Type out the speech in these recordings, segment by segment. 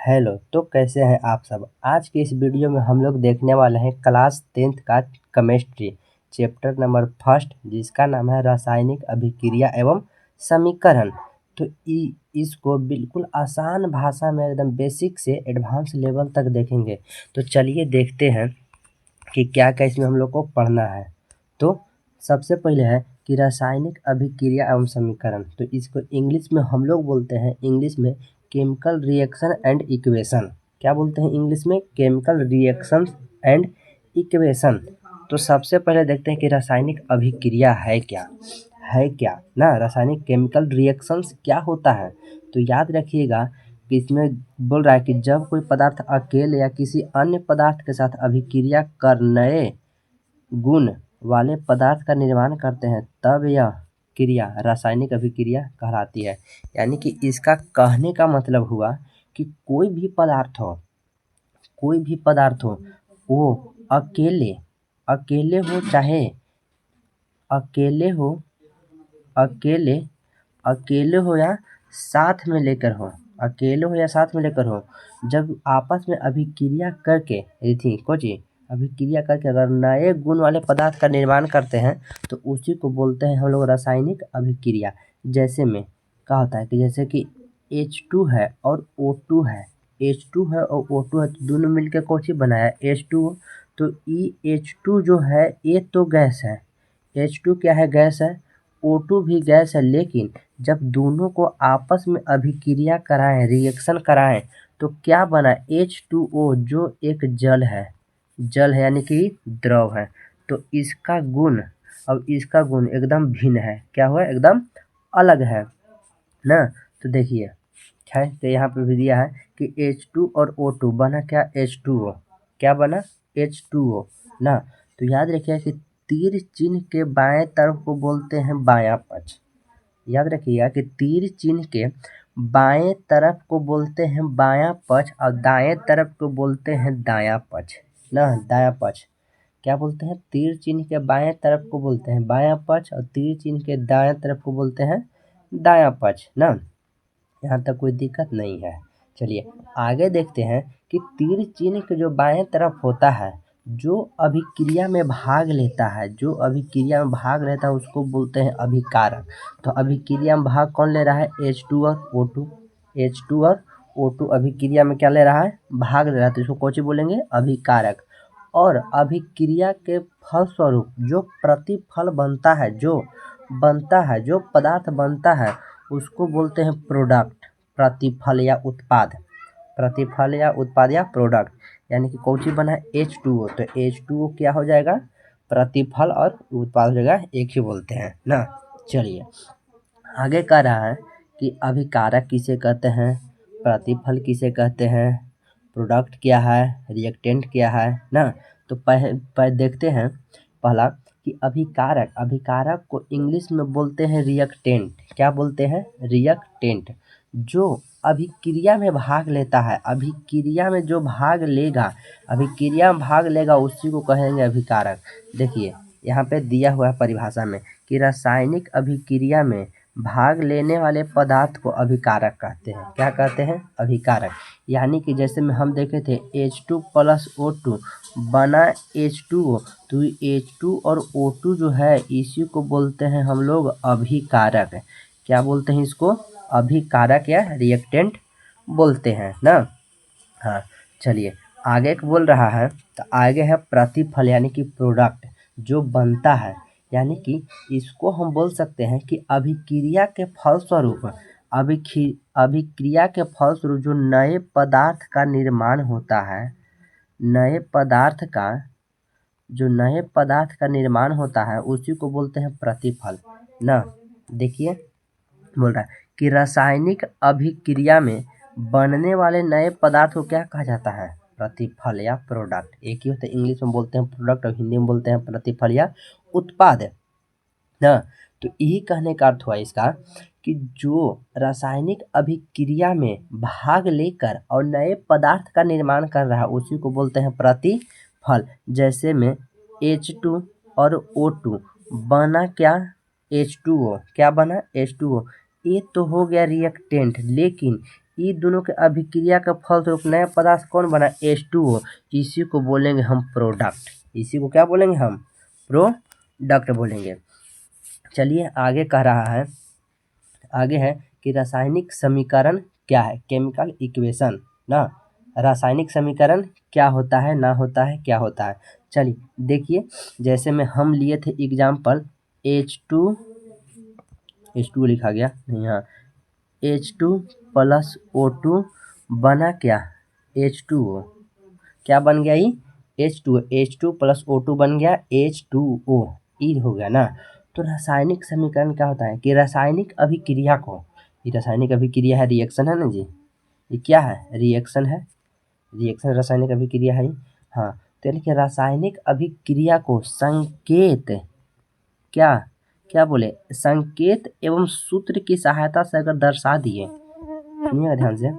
Hello, तो कैसे हैं आप सब। आज के इस वीडियो में हम लोग देखने वाले हैं क्लास 10th का केमिस्ट्री चैप्टर नंबर फर्स्ट, जिसका नाम है रासायनिक अभिक्रिया एवं समीकरण। तो इसको बिल्कुल आसान भाषा में एकदम बेसिक से एडवांस लेवल तक देखेंगे। तो चलिए देखते हैं कि क्या क्या इसमें हम लोग को पढ़ना है। तो सबसे पहले है कि रासायनिक अभिक्रिया एवं समीकरण। तो इसको इंग्लिश में हम लोग बोलते हैं, इंग्लिश में केमिकल रिएक्शन एंड इक्वेशन। क्या बोलते हैं इंग्लिश में? Chemical reaction and equation. तो सबसे पहले देखते हैं कि रासायनिक अभिक्रिया है क्या ना। रासायनिक केमिकल रिएक्शंस क्या होता है? तो याद रखिएगा कि इसमें बोल रहा है कि जब कोई पदार्थ अकेले या किसी अन्य पदार्थ के साथ अभिक्रिया कर नए गुण वाले पदार्थ का निर्माण करते हैं, तब यह क्रिया रासायनिक अभिक्रिया कहलाती है। यानी कि इसका कहने का मतलब हुआ कि कोई भी पदार्थ हो वो अकेले हो, चाहे अकेले हो या साथ में लेकर हो, जब आपस में अभिक्रिया करके अगर नए गुण वाले पदार्थ का निर्माण करते हैं तो उसी को बोलते हैं हम लोग रासायनिक अभिक्रिया। जैसे में क्या होता है कि जैसे कि H2 है और O2 है, तो दोनों मिलकर कौन सी बनाया? H2O। तो H2 जो है ये तो गैस है, H2 क्या है? गैस है। O2 भी गैस है, लेकिन जब दोनों को आपस में अभिक्रिया कराएं, रिएक्शन कराएं, तो क्या बना? H2O, जो एक जल है यानी कि द्रव है। तो इसका गुण और इसका गुण एकदम भिन्न है। क्या हुआ? एकदम अलग है ना। तो देखिए है, तो यहाँ पे भी दिया है कि H2 और O2 बना क्या? H2O। क्या बना? H2O ना। तो याद रखिए कि तीर चिन्ह के बाएं तरफ को बोलते हैं बायां पक्ष। याद रखिएगा कि तीर चिन्ह के बाएं तरफ को बोलते हैं बायां पक्ष और दाएं तरफ को बोलते हैं दायां पक्ष ना, दायां पक्ष। क्या बोलते हैं? तीर चिन्ह के बाएं तरफ को बोलते हैं बायां पक्ष और तीर चिन्ह के दाएं तरफ को बोलते हैं दायां पक्ष ना। यहाँ तक कोई दिक्कत नहीं है। चलिए आगे देखते हैं कि तीर चिन्ह के जो बाएं तरफ होता है, जो अभिक्रिया में भाग लेता है उसको बोलते हैं अभिकारक। तो अभिक्रिया में भाग कौन ले रहा है? H2 और O2 अभिक्रिया में क्या ले रहा है? भाग ले रहा है। तो इसको कौन सी बोलेंगे? अभिकारक। और अभिक्रिया के फलस्वरूप जो प्रतिफल बनता है, जो पदार्थ बनता है, उसको बोलते हैं प्रोडक्ट, प्रतिफल या उत्पाद या प्रोडक्ट। यानी कि कौन सी बना है? H2O। तो H2O क्या हो जाएगा? प्रतिफल और उत्पाद हो जाएगा, एक ही बोलते हैं ना। चलिए आगे कह रहा है कि अभिकारक किसे कहते हैं, प्रतिफल किसे कहते हैं, प्रोडक्ट क्या है, रिएक्टेंट क्या है ना। तो पहले देखते हैं पहला कि अभिकारक को इंग्लिश में बोलते हैं रिएक्टेंट। क्या बोलते हैं? रिएक्टेंट। जो अभिक्रिया में भाग लेता है, अभिक्रिया में भाग लेगा उसी को कहेंगे अभिकारक। देखिए यहाँ पे दिया हुआ है परिभाषा में कि रासायनिक अभिक्रिया में भाग लेने वाले पदार्थ को अभिकारक कहते हैं। क्या कहते हैं? अभिकारक। यानी कि जैसे में हम देखे थे H2 + O2 बना H2O, तो H2 और O2 जो है इसी को बोलते हैं हम लोग अभिकारक। क्या बोलते हैं इसको? अभिकारक या रिएक्टेंट बोलते हैं ना। हाँ चलिए आगे बोल रहा है, तो आगे है प्रतिफल यानी कि प्रोडक्ट, जो बनता है। यानी कि इसको हम बोल सकते हैं कि अभिक्रिया के फलस्वरूप जो नए पदार्थ का निर्माण होता है, जो नए पदार्थ का निर्माण होता है उसी को बोलते हैं प्रतिफल ना। देखिए बोल रहा है कि रासायनिक अभिक्रिया में बनने वाले नए पदार्थ को क्या कहा जाता है? प्रतिफल या प्रोडक्ट। एक ही होता है, इंग्लिश में बोलते हैं प्रोडक्ट और हिंदी में बोलते हैं प्रतिफल या उत्पाद ना। तो यही कहने का अर्थ हुआ इसका कि जो रासायनिक अभिक्रिया में भाग लेकर और नए पदार्थ का निर्माण कर रहा है उसी को बोलते हैं प्रतिफल। जैसे में H2 और O2 बना क्या? H2O। क्या बना? H2O। ये तो हो गया रिएक्टेंट, लेकिन ये दोनों के अभिक्रिया का फलस्वरूप नया पदार्थ कौन बना, H2O। इसी को बोलेंगे हम प्रोडक्ट। इसी को क्या बोलेंगे हम, प्रोडक्ट बोलेंगे। चलिए आगे कह रहा है, आगे है कि रासायनिक समीकरण क्या है, केमिकल इक्वेशन ना। रासायनिक समीकरण क्या होता है, ना होता है, क्या होता है। चलिए देखिए, जैसे में हम लिए थे एग्जाम्पल H2 लिखा गया नहीं, हाँ H2 प्लस O2 बना क्या, H2O। क्या बन गया ये, H2 प्लस O2 बन गया H2O, ई हो गया ना। तो रासायनिक समीकरण क्या होता है कि रासायनिक अभिक्रिया को, ये रासायनिक अभिक्रिया है, रिएक्शन है ना जी, ये क्या है, रिएक्शन है, रिएक्शन रासायनिक अभिक्रिया है। हाँ, तो यानी कि रासायनिक अभिक्रिया को संकेत, क्या क्या बोले, संकेत एवं सूत्र की सहायता से अगर दर्शा दिए, सुनिएगा ध्यान से,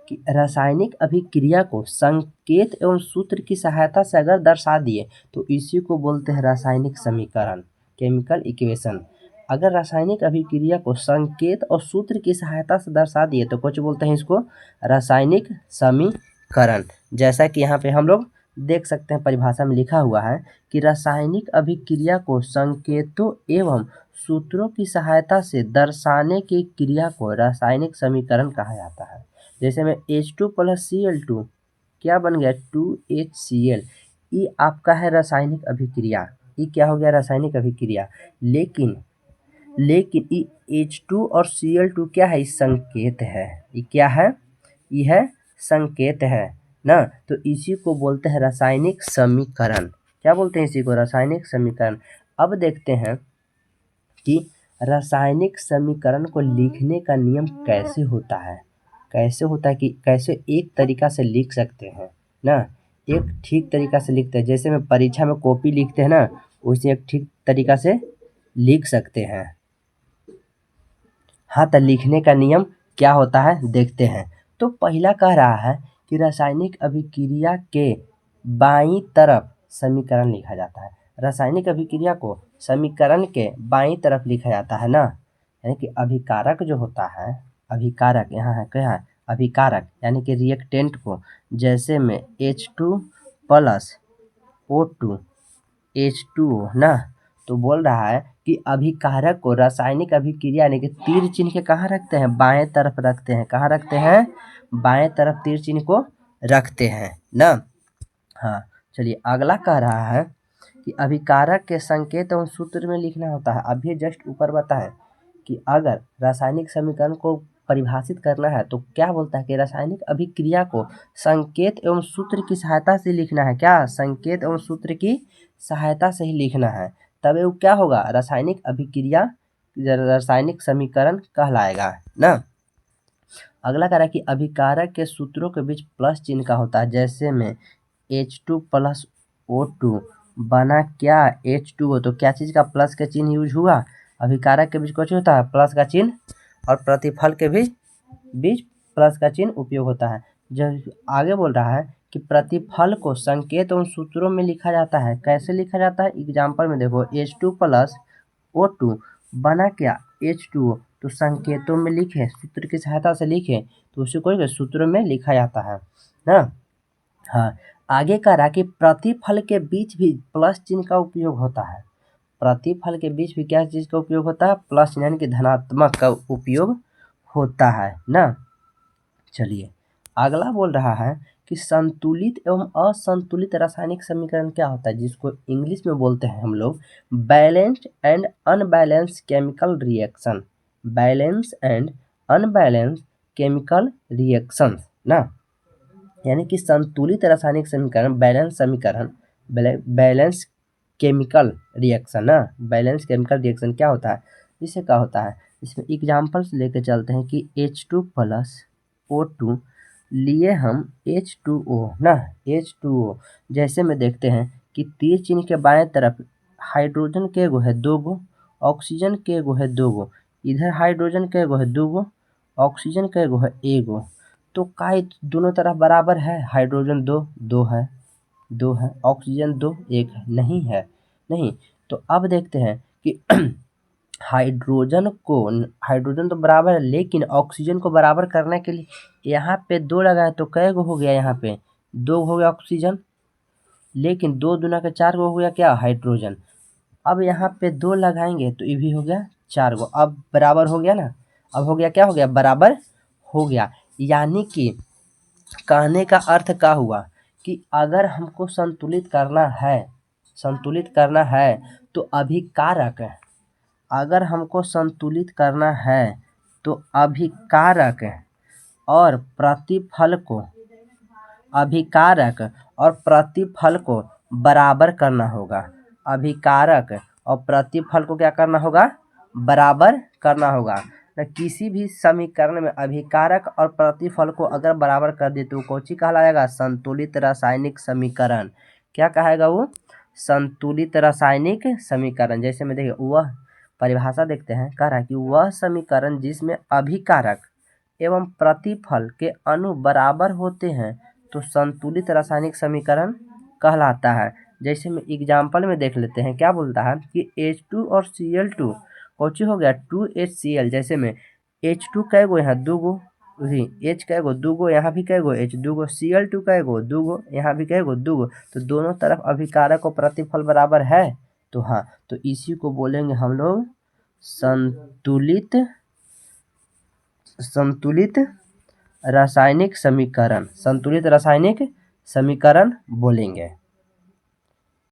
कि रासायनिक अभिक्रिया को संकेत एवं सूत्र की सहायता से अगर दर्शा दिए तो इसी को बोलते हैं रासायनिक समीकरण, केमिकल इक्वेशन। अगर रासायनिक अभिक्रिया को संकेत और सूत्र की सहायता से दर्शा दिए तो कुछ बोलते हैं इसको रासायनिक समीकरण। जैसा कि यहाँ पे हम लोग देख सकते हैं परिभाषा में लिखा हुआ है कि रासायनिक अभिक्रिया को संकेतों एवं सूत्रों की सहायता से दर्शाने की क्रिया को रासायनिक समीकरण कहा जाता है। जैसे में H2 प्लस Cl2 क्या बन गया, 2HCl, ये आपका है रासायनिक अभिक्रिया, ये क्या हो गया, रासायनिक अभिक्रिया। लेकिन ये H2 और Cl2 क्या है, संकेत है, ये क्या है, ये है संकेत है ना। तो इसी को बोलते हैं रासायनिक समीकरण। क्या बोलते हैं इसी को, रासायनिक समीकरण। अब देखते हैं कि रासायनिक समीकरण को लिखने का नियम कैसे होता है, कैसे होता है कि कैसे एक तरीका से लिख सकते हैं ना, एक ठीक तरीका से लिखते हैं। जैसे में परीक्षा में कॉपी लिखते हैं ना, उसे एक ठीक तरीका से लिख सकते हैं। हाँ, तो लिखने का नियम क्या होता है देखते हैं। तो पहला कह रहा है कि रासायनिक अभिक्रिया के बाईं तरफ समीकरण लिखा जाता है। रासायनिक अभिक्रिया को समीकरण के बाईं तरफ लिखा जाता है ना, यानी कि अभिकारक जो होता है, अभिकारक यहाँ है, क्या है, अभिकारक यानी कि रिएक्टेंट को, जैसे में H2 प्लस O2 H2O ना, तो बोल रहा है कि अभिकारक को रासायनिक अभिक्रिया यानी कि तीर चिन्ह के कहाँ रखते हैं, बाएं तरफ रखते हैं। कहाँ रखते हैं, बाएं तरफ तीर चिन्ह को रखते हैं ना। हाँ, चलिए अगला कह रहा है कि अभिकारक के संकेत एवं सूत्र में लिखना होता है। अभी जस्ट ऊपर बताएं कि अगर रासायनिक समीकरण को परिभाषित करना है तो क्या बोलता है कि रासायनिक अभिक्रिया को संकेत एवं सूत्र की सहायता से लिखना है। क्या, संकेत एवं सूत्र की सहायता से ही लिखना है, तब वो क्या होगा, रासायनिक अभिक्रिया, रासायनिक समीकरण कहलाएगा ना। अगला कह रहा है कि अभिकारक के सूत्रों के बीच प्लस चिन्ह का होता है। जैसे में H2 प्लस O2 बना क्या, H2O, तो क्या चीज़ का प्लस का चिन्ह यूज हुआ, अभिकारक के बीच कुछ होता है प्लस का चिन्ह, और प्रतिफल के बीच प्लस का चिन्ह उपयोग होता है। जब आगे बोल रहा है कि प्रतिफल को संकेत एवं सूत्रों में लिखा जाता है। कैसे लिखा जाता है, एग्जाम्पल में देखो, H2 प्लस O2 बना क्या, H2O, तो संकेतों में लिखे, सूत्र की सहायता से लिखे तो उसे कोई सूत्रों में लिखा जाता है ना। हाँ, आगे कह रहा कि प्रतिफल के बीच भी प्लस चिन्ह का उपयोग होता है। प्रतिफल के बीच भी क्या चीज़ का उपयोग होता है, प्लस यानी कि धनात्मक का उपयोग होता है ना। चलिए अगला बोल रहा है कि संतुलित एवं असंतुलित रासायनिक समीकरण क्या होता है, जिसको इंग्लिश में बोलते हैं हम लोग balanced and unbalance chemical reaction. Balance and unbalance chemical reaction ना, यानी कि संतुलित रासायनिक समीकरण, बैलेंस समीकरण, बैलेंस केमिकल रिएक्शन ना। बैलेंस केमिकल रिएक्शन क्या होता है, इससे क्या होता है, इसमें एग्जाम्पल्स लेके चलते हैं कि H2 प्लस O2 लिए हम H2O ना, H2O जैसे में देखते हैं कि तीर चिन्ह के बाएं तरफ हाइड्रोजन के गो है 2 गो, ऑक्सीजन के गो है 2 गो, इधर हाइड्रोजन के गो है 2 गो, ऑक्सीजन के गो है 1 गो। तो काय दोनों तरफ बराबर है, हाइड्रोजन 2 है, ऑक्सीजन 2 1 है, नहीं है, नहीं। तो अब देखते हैं कि हाइड्रोजन तो बराबर है, लेकिन ऑक्सीजन को बराबर करने के लिए यहाँ पे 2 लगाए तो कै गो हो गया, यहाँ पे 2 हो गया ऑक्सीजन, लेकिन 2 दूना के 4 गो हो गया क्या, हाइड्रोजन। अब यहाँ पे 2 लगाएंगे तो ये भी हो गया 4 गो, अब बराबर हो गया ना, अब हो गया क्या हो गया, बराबर हो गया। यानी कि कहने का अर्थ क्या हुआ कि अगर हमको संतुलित करना है तो अभिकारक, अगर हमको संतुलित करना है तो अभिकारक और प्रतिफल को बराबर करना होगा। अभिकारक और प्रतिफल को क्या करना होगा, बराबर करना होगा। न किसी भी समीकरण में अभिकारक और प्रतिफल को अगर बराबर कर दे तो कौन कहलाएगा, संतुलित रासायनिक समीकरण। क्या कहेगा वो, संतुलित रासायनिक समीकरण। जैसे में देखिए वह परिभाषा देखते हैं, कह रहा है कि वह समीकरण जिसमें अभिकारक एवं प्रतिफल के अणु बराबर होते हैं तो संतुलित रासायनिक समीकरण कहलाता है। जैसे में एग्जाम्पल में देख लेते हैं, क्या बोलता है कि H2 और Cl2 कौची हो गया 2HCl। जैसे में H2 कै गो यहाँ 2 गो, H कै गो 2 गो, यहाँ भी कै गो H 2 गो, Cl2 कै गो 2 गो, यहाँ भी कै गो 2 गो, तो दोनों तरफ अभिकारक और प्रतिफल बराबर है। तो हाँ, तो इसी को बोलेंगे हम लोग संतुलित रासायनिक समीकरण बोलेंगे।